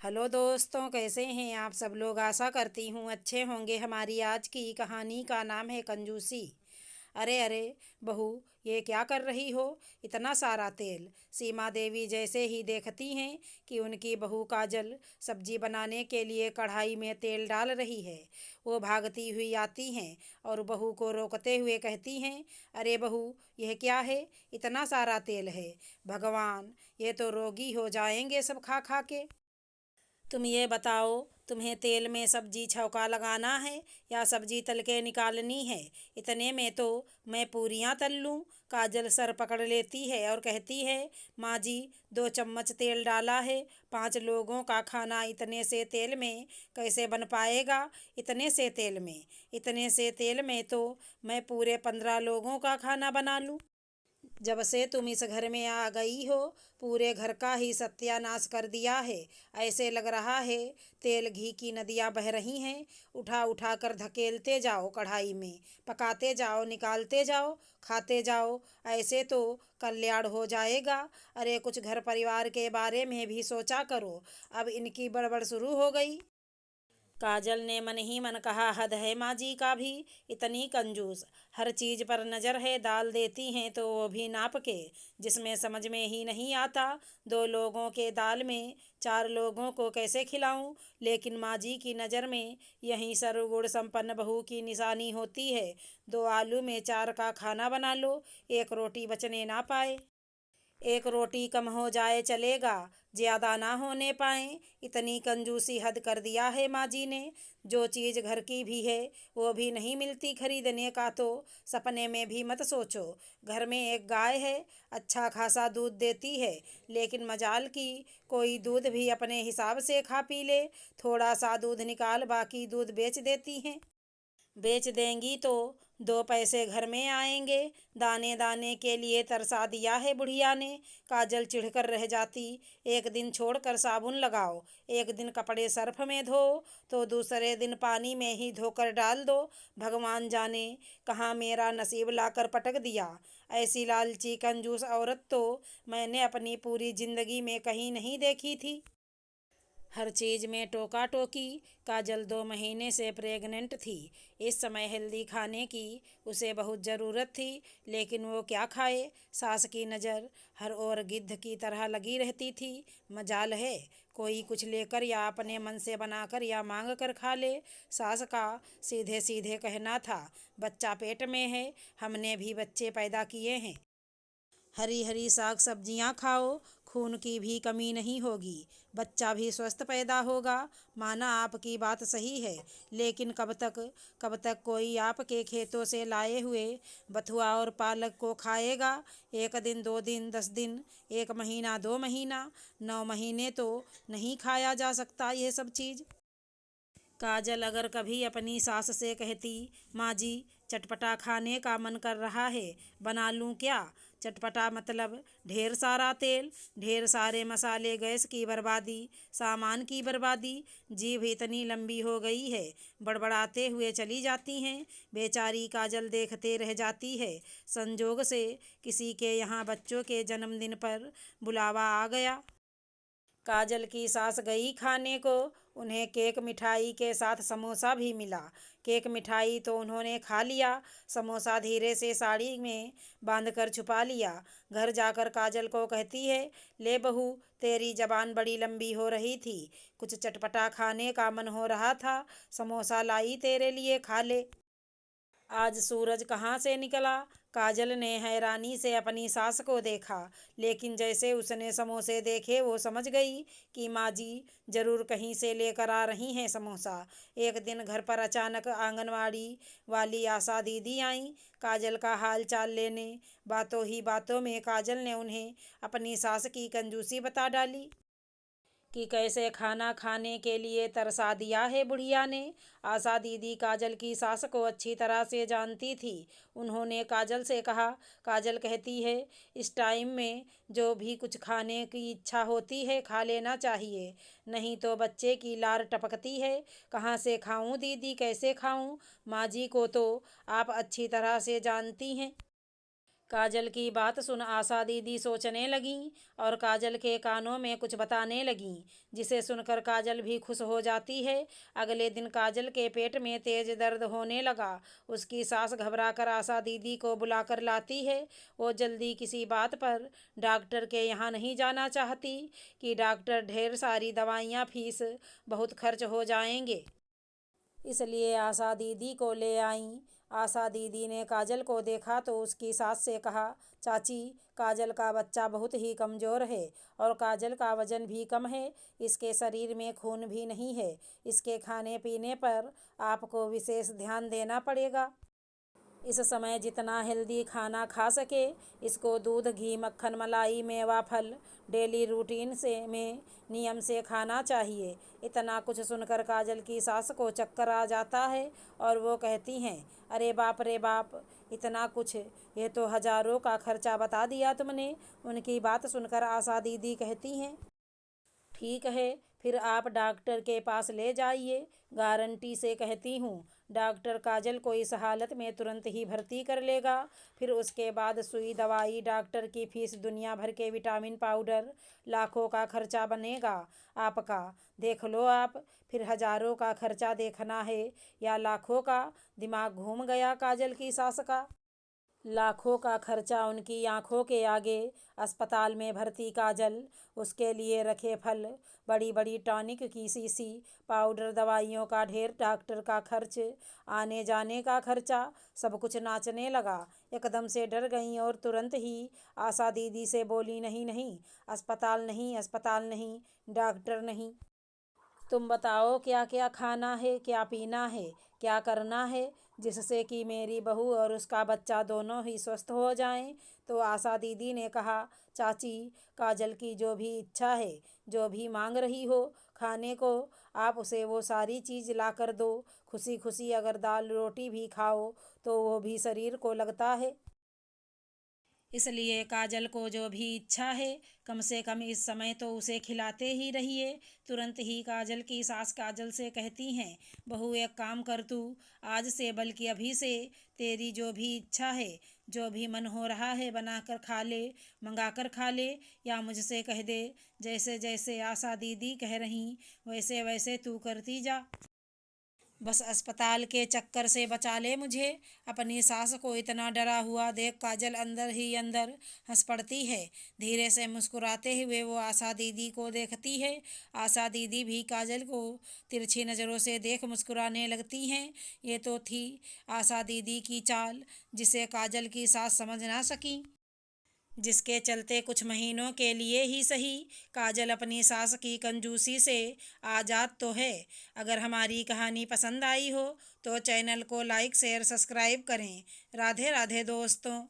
Hello दोस्तों, कैसे हैं आप सब लोग। आशा करती हूँ अच्छे होंगे। हमारी आज की कहानी का नाम है कंजूसी। अरे अरे बहू, ये क्या कर रही हो। इतना सारा तेल। सीमा देवी जैसे ही देखती हैं कि उनकी बहू काजल सब्जी बनाने के लिए कढ़ाई में तेल डाल रही है, वो भागती हुई आती हैं और बहू को रोकते हुए कहती हैं, अरे बहू, यह क्या है। इतना सारा तेल है। भगवान, ये तो रोगी हो जाएंगे सब खा खा के। तुम ये बताओ, तुम्हें तेल में सब्जी छौंका लगाना है या सब्जी तल के निकालनी है। इतने में तो मैं पूरियां तल लूं। काजल सर पकड़ लेती है और कहती है, माँ जी, 2 चम्मच तेल डाला है। 5 लोगों का खाना इतने से तेल में कैसे बन पाएगा। इतने से तेल में तो मैं पूरे 15 लोगों का खाना बना लूं। जब से तुम इस घर में आ गई हो, पूरे घर का ही सत्यानाश कर दिया है। ऐसे लग रहा है तेल घी की नदियां बह रही हैं। उठा उठा कर धकेलते जाओ कढ़ाई में, पकाते जाओ, निकालते जाओ, खाते जाओ। ऐसे तो कल्याण हो जाएगा। अरे कुछ घर परिवार के बारे में भी सोचा करो। अब इनकी बड़बड़ शुरू हो गई। काजल ने मन ही मन कहा, हद है माँ जी का भी। इतनी कंजूस। हर चीज़ पर नज़र है, दाल देती हैं तो वो भी नाप के, जिसमें समझ में ही नहीं आता 2 लोगों के दाल में 4 लोगों को कैसे खिलाऊं। लेकिन माँ जी की नज़र में यही सर्वगुण संपन्न बहू की निशानी होती है। 2 आलू में 4 का खाना बना लो, एक रोटी बचने ना पाए। एक रोटी कम हो जाए चलेगा, ज्यादा ना होने पाए। इतनी कंजूसी हद कर दिया है माँ जी ने। जो चीज़ घर की भी है वो भी नहीं मिलती खरीदने का तो सपने में भी मत सोचो। घर में एक गाय है, अच्छा खासा दूध देती है, लेकिन मजाल की कोई दूध भी अपने हिसाब से खा पी ले। थोड़ा सा दूध निकाल बाकी दूध बेच देती हैं। बेच देंगी तो 2 पैसे घर में आएंगे। दाने दाने के लिए तरसा दिया है बुढ़िया ने। काजल चिढ़कर रह जाती। एक दिन छोड़कर साबुन लगाओ, एक दिन कपड़े सर्फ में धो, तो दूसरे दिन पानी में ही धोकर डाल दो। भगवान जाने कहाँ मेरा नसीब लाकर पटक दिया। ऐसी लालची कंजूस औरत तो मैंने अपनी पूरी जिंदगी में कहीं नहीं देखी थी। हर चीज़ में टोका टोकी। काजल 2 महीने से प्रेग्नेंट थी। इस समय हेल्दी खाने की उसे बहुत ज़रूरत थी, लेकिन वो क्या खाए। सास की नज़र हर ओर गिद्ध की तरह लगी रहती थी। मजाल है कोई कुछ लेकर या अपने मन से बनाकर या मांग कर खा ले। सास का सीधे सीधे कहना था, बच्चा पेट में है, हमने भी बच्चे पैदा किए हैं। हरी हरी साग सब्जियां खाओ, खून की भी कमी नहीं होगी, बच्चा भी स्वस्थ पैदा होगा। माना आपकी बात सही है, लेकिन कब तक कोई आपके खेतों से लाए हुए बथुआ और पालक को खाएगा। 1 दिन, 2 दिन, 10 दिन, 1 महीना, 2 महीना, 9 महीने तो नहीं खाया जा सकता यह सब चीज़। काजल अगर कभी अपनी सास से कहती, माँ जी, चटपटा खाने का मन कर रहा है, बना लूँ क्या। चटपटा मतलब ढेर सारा तेल, ढेर सारे मसाले, गैस की बर्बादी, सामान की बर्बादी। जीभ इतनी लंबी हो गई है, बड़बड़ाते हुए चली जाती हैं। बेचारी काजल देखते रह जाती है। संजोग से किसी के यहाँ बच्चों के जन्मदिन पर बुलावा आ गया। काजल की सास गई खाने को। उन्हें केक मिठाई के साथ समोसा भी मिला। केक मिठाई तो उन्होंने खा लिया, समोसा धीरे से साड़ी में बांधकर छुपा लिया। घर जाकर काजल को कहती है, ले बहू, तेरी जबान बड़ी लंबी हो रही थी, कुछ चटपटा खाने का मन हो रहा था, समोसा लाई तेरे लिए, खा ले। आज सूरज कहाँ से निकला। काजल ने हैरानी से अपनी सास को देखा, लेकिन जैसे उसने समोसे देखे वो समझ गई कि माँ जी जरूर कहीं से लेकर आ रही हैं समोसा। एक दिन घर पर अचानक आंगनवाड़ी वाली आशा दीदी आई काजल का हाल चाल लेने। बातों ही बातों में काजल ने उन्हें अपनी सास की कंजूसी बता डाली कि कैसे खाना खाने के लिए तरसा दिया है बुढ़िया ने। आशा दीदी काजल की सास को अच्छी तरह से जानती थी। उन्होंने काजल से कहा, काजल कहती है, इस टाइम में जो भी कुछ खाने की इच्छा होती है खा लेना चाहिए, नहीं तो बच्चे की लार टपकती है। कहाँ से खाऊं दीदी, कैसे खाऊं। माँ जी को तो आप अच्छी तरह से जानती हैं। काजल की बात सुन आशा दीदी सोचने लगीं और काजल के कानों में कुछ बताने लगीं, जिसे सुनकर काजल भी खुश हो जाती है। अगले दिन काजल के पेट में तेज दर्द होने लगा। उसकी सास घबराकर आशा दीदी को बुलाकर लाती है। वो जल्दी किसी बात पर डॉक्टर के यहाँ नहीं जाना चाहती कि डॉक्टर ढेर सारी दवाइयाँ, फीस बहुत खर्च हो जाएंगे। इसलिए आशा दीदी को ले आईं। आशा दीदी ने काजल को देखा तो उसकी सास से कहा, चाची, काजल का बच्चा बहुत ही कमज़ोर है और काजल का वजन भी कम है। इसके शरीर में खून भी नहीं है। इसके खाने पीने पर आपको विशेष ध्यान देना पड़ेगा। इस समय जितना हेल्दी खाना खा सके, इसको दूध, घी, मक्खन, मलाई, मेवा, फल डेली रूटीन से में नियम से खाना चाहिए। इतना कुछ सुनकर काजल की सास को चक्कर आ जाता है और वो कहती हैं, अरे बाप रे बाप, इतना कुछ! ये तो हज़ारों का खर्चा बता दिया तुमने। उनकी बात सुनकर आशा दीदी कहती हैं, ठीक है, फिर आप डॉक्टर के पास ले जाइए। गारंटी से कहती हूँ, डॉक्टर काजल को इस हालत में तुरंत ही भर्ती कर लेगा। फिर उसके बाद सुई, दवाई, डॉक्टर की फीस, दुनिया भर के विटामिन पाउडर, लाखों का खर्चा बनेगा आपका। देख लो आप, फिर हज़ारों का खर्चा देखना है या लाखों का? दिमाग घूम गया काजल की सास का। लाखों का खर्चा उनकी आंखों के आगे। अस्पताल में भर्ती काजल, उसके लिए रखे फल, बड़ी बड़ी टॉनिक की शीशी, पाउडर, दवाइयों का ढेर, डॉक्टर का खर्च, आने जाने का खर्चा, सब कुछ नाचने लगा। एकदम से डर गई और तुरंत ही आशा दीदी से बोली, नहीं नहीं, अस्पताल नहीं, अस्पताल नहीं, डॉक्टर नहीं। तुम बताओ क्या क्या खाना है, क्या पीना है, क्या करना है, जिससे कि मेरी बहू और उसका बच्चा दोनों ही स्वस्थ हो जाएं। तो आशा दीदी ने कहा, चाची, काजल की जो भी इच्छा है, जो भी मांग रही हो खाने को, आप उसे वो सारी चीज़ ला कर दो। खुशी खुशी अगर दाल रोटी भी खाओ तो वो भी शरीर को लगता है। इसलिए काजल को जो भी इच्छा है, कम से कम इस समय तो उसे खिलाते ही रहिए। तुरंत ही काजल की सास काजल से कहती हैं, बहू एक काम कर तू, आज से बल्कि अभी से तेरी जो भी इच्छा है, जो भी मन हो रहा है बना कर खा ले, मंगा कर खा ले या मुझसे कह दे। जैसे जैसे आशा दीदी कह रही वैसे वैसे तू करती जा। बस अस्पताल के चक्कर से बचा ले मुझे। अपनी सास को इतना डरा हुआ देख काजल अंदर ही अंदर हंस पड़ती है। धीरे से मुस्कुराते हुए वो आशा दीदी को देखती है। आशा दीदी भी काजल को तिरछी नज़रों से देख मुस्कुराने लगती हैं। ये तो थी आशा दीदी की चाल, जिसे काजल की सास समझ ना सकी, जिसके चलते कुछ महीनों के लिए ही सही काजल अपनी सास की कंजूसी से आज़ाद तो है। अगर हमारी कहानी पसंद आई हो तो चैनल को लाइक, शेयर, सब्सक्राइब करें। राधे राधे दोस्तों।